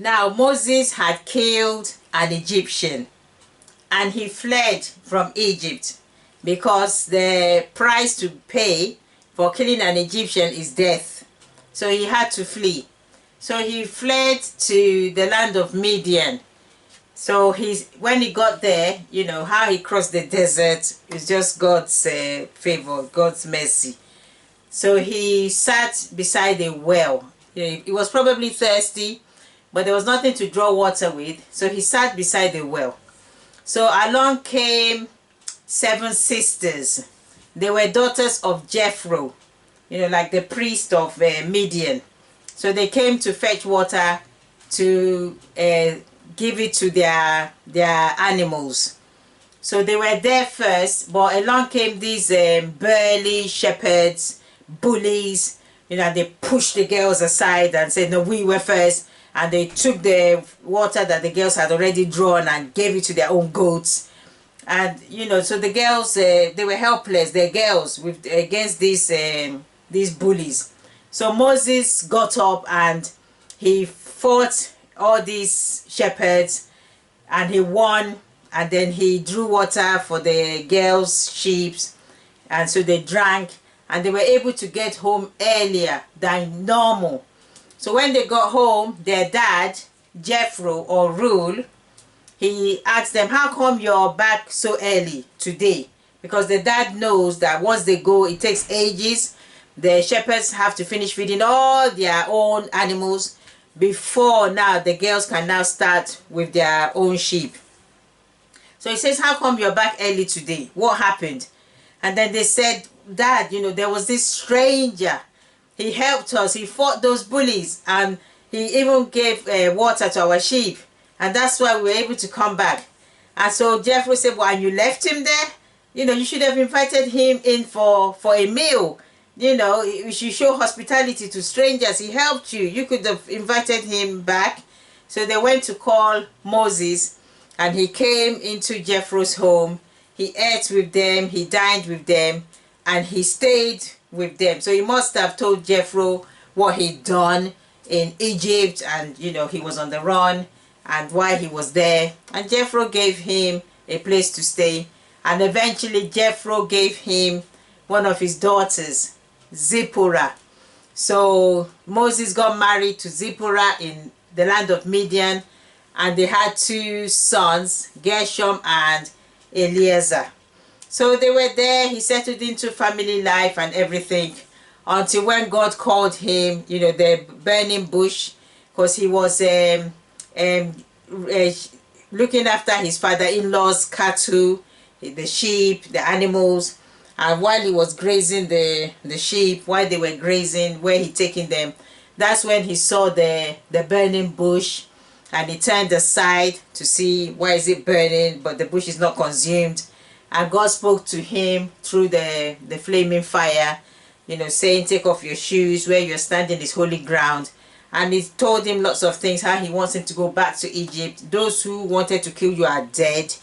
Now Moses had killed an Egyptian and he fled from Egypt because the price to pay for killing an Egyptian is death. So he had to flee. So he fled to the land of Midian. So when he got there, you know, how he crossed the desert is just God's favor, God's mercy. So he sat beside a well. He was probably thirsty, but there was nothing to draw water with. So he sat beside the well. So along came 7 sisters. They were daughters of Jethro, you know, like the priest of Midian. So they came to fetch water to give it to their animals. So they were there first, but along came these burly shepherds, bullies. You know, they pushed the girls aside and said, no, we were first. And they took the water that the girls had already drawn and gave it to their own goats. And, you know, so the girls, they were helpless, the girls, against these bullies. So Moses got up and he fought all these shepherds and he won. And then he drew water for the girls' sheep. And so they drank and they were able to get home earlier than normal. So when they got home, their dad, Jethro or Rule, he asked them, how come you're back so early today? Because the dad knows that once they go, it takes ages. The shepherds have to finish feeding all their own animals before now the girls can now start with their own sheep. So he says, how come you're back early today? What happened? And then they said, Dad, you know, there was this stranger. He helped us. He fought those bullies and he even gave water to our sheep. And that's why we were able to come back. And so Jethro said, well, and you left him there? You know, you should have invited him in for a meal. You know, you should show hospitality to strangers. He helped you. You could have invited him back. So they went to call Moses and he came into Jethro's home. He ate with them. He dined with them. And he stayed with them. So he must have told Jethro what he'd done in Egypt, and you know, he was on the run and why he was there. And Jethro gave him a place to stay. And eventually Jethro gave him one of his daughters, Zipporah. So Moses got married to Zipporah in the land of Midian, and they had 2 sons, Gershom and Eliezer. So they were there. He settled into family life and everything until when God called him, you know, the burning bush, because he was looking after his father-in-law's cattle, the sheep, the animals. And while he was grazing the sheep, while they were grazing, where he taking them, that's when he saw the burning bush, and he turned aside to see why is it burning, but the bush is not consumed. And God spoke to him through the flaming fire, you know, saying, take off your shoes, where you're standing is holy ground. And he told him lots of things, how he wants him to go back to Egypt. Those who wanted to kill you are dead.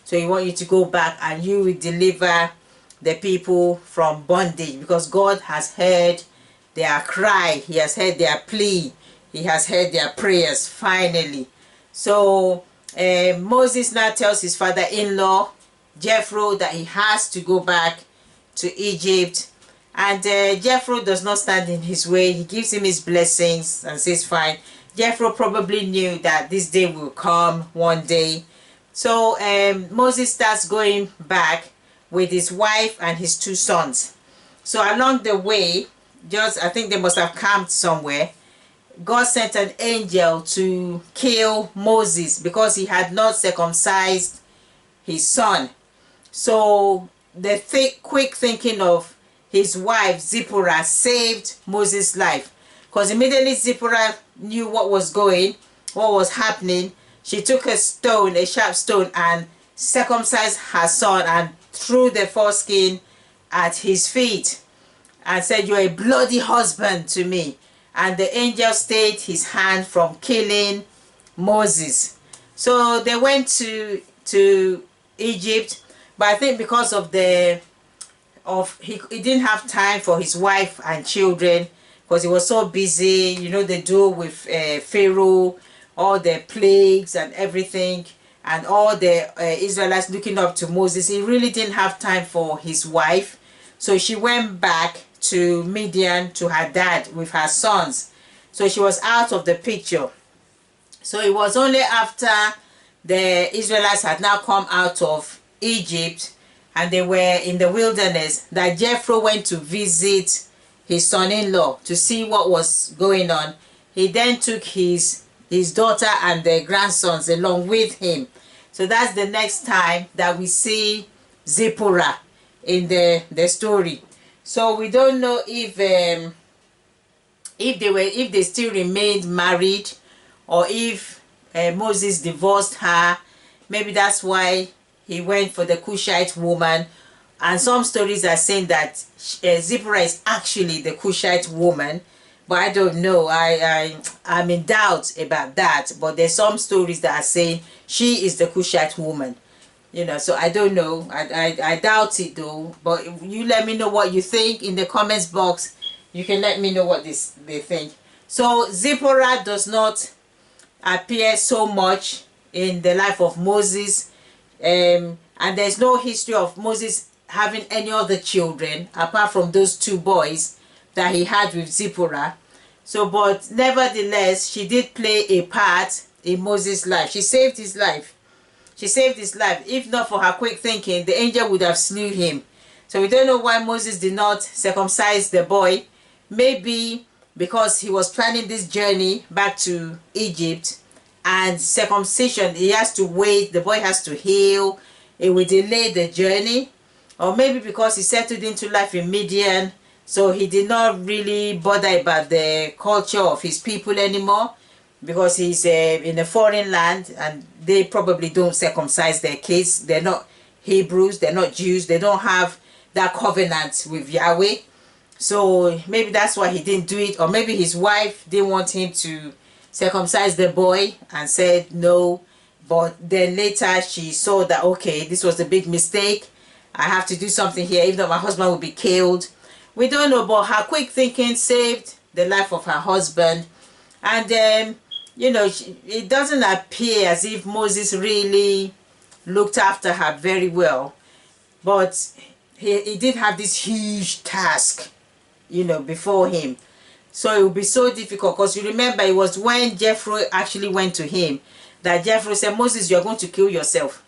So he wants you to go back and you will deliver the people from bondage, because God has heard their cry. He has heard their plea. He has heard their prayers finally. So Moses now tells his father-in-law, Jethro, that he has to go back to Egypt. And Jethro does not stand in his way. He gives him his blessings and says, fine. Jethro probably knew that this day will come one day. So Moses starts going back with his wife and his 2 sons. So along the way, I think they must have camped somewhere. God sent an angel to kill Moses because he had not circumcised his son. So the quick thinking of his wife Zipporah saved Moses' life, because immediately Zipporah knew what was happening. She took a stone, a sharp stone, and circumcised her son and threw the foreskin at his feet and said, you're a bloody husband to me. And the angel stayed his hand from killing Moses. So they went to Egypt, but I think because of he didn't have time for his wife and children, because he was so busy, you know, they do with Pharaoh, all the plagues and everything, and all the Israelites looking up to Moses, he really didn't have time for his wife. So she went back to Midian to her dad with her sons. So she was out of the picture. So it was only after the Israelites had now come out of Egypt and they were in the wilderness that Jethro went to visit his son-in-law to see what was going on. He then took his daughter and their grandsons along with him. So that's the next time that we see Zipporah in the story. So we don't know if they still remained married, or if Moses divorced her. Maybe that's why he went for the Cushite woman. And some stories are saying that Zipporah is actually the Cushite woman, but I don't know. I'm in doubt about that. But there's some stories that are saying she is the Cushite woman. You know, so I don't know. I doubt it though. But you let me know what you think in the comments box. You can let me know what they think. So Zipporah does not appear so much in the life of Moses, and there's no history of Moses having any other children apart from those two boys that he had with Zipporah. So, but nevertheless, she did play a part in Moses' life. She saved his life. She saved his life. If not for her quick thinking, the angel would have slew him. So we don't know why Moses did not circumcise the boy. Maybe because he was planning this journey back to Egypt, and circumcision, he has to wait, the boy has to heal, it will delay the journey. Or maybe because he settled into life in Midian, so he did not really bother about the culture of his people anymore, because he's in a foreign land and they probably don't circumcise their kids. They're not Hebrews, they're not Jews, they don't have that covenant with Yahweh. So maybe that's why he didn't do it. Or maybe his wife didn't want him to circumcise the boy and said no. But then later she saw that, okay, this was a big mistake. I have to do something here, even though my husband will be killed. We don't know, but her quick thinking saved the life of her husband. And you know, it doesn't appear as if Moses really looked after her very well. But he did have this huge task, you know, before him. So it would be so difficult, because you remember it was when Jethro actually went to him that Jethro said, Moses, you're going to kill yourself.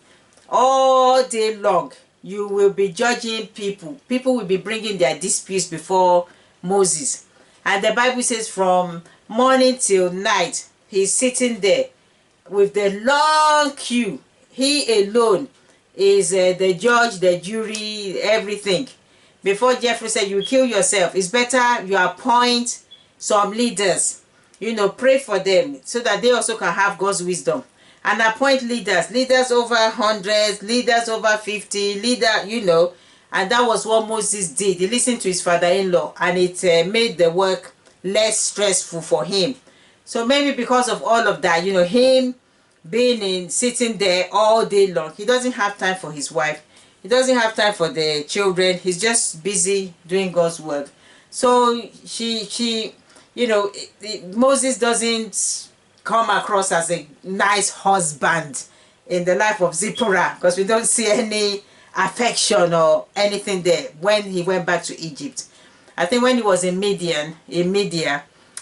All day long, you will be judging people. People will be bringing their disputes before Moses. And the Bible says from morning till night, he's sitting there with the long queue. He alone is the judge, the jury, everything. Before Jethro said, you kill yourself, it's better you appoint some leaders, you know, pray for them so that they also can have God's wisdom. And appoint leaders over 100, leaders over 50, you know. And that was what Moses did. He listened to his father-in-law, and it made the work less stressful for him. So maybe because of all of that, you know, him being sitting there all day long, he doesn't have time for his wife. He doesn't have time for the children. He's just busy doing God's work. So she you know, Moses doesn't come across as a nice husband in the life of Zipporah, because we don't see any affection or anything there when he went back to Egypt. I think when he was in Midian,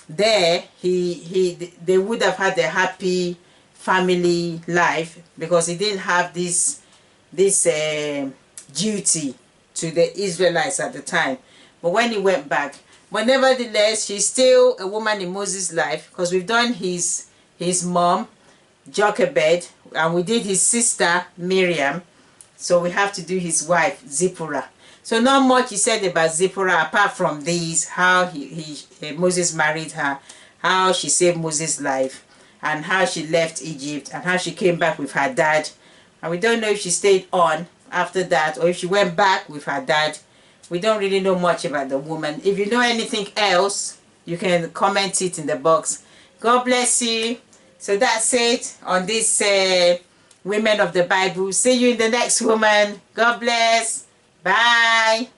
there they would have had a happy family life, because he didn't have this duty to the Israelites at the time. But when he went back, but nevertheless, she's still a woman in Moses' life, because we've done his mom, Jochebed, and we did his sister, Miriam. So we have to do his wife, Zipporah. So not much he said about Zipporah apart from these, how Moses married her, how she saved Moses' life, and how she left Egypt, and how she came back with her dad. And we don't know if she stayed on after that, or if she went back with her dad. We don't really know much about the woman. If you know anything else, you can comment it in the box. God bless you. So that's it on this Women of the Bible. See you in the next woman. God bless. Bye.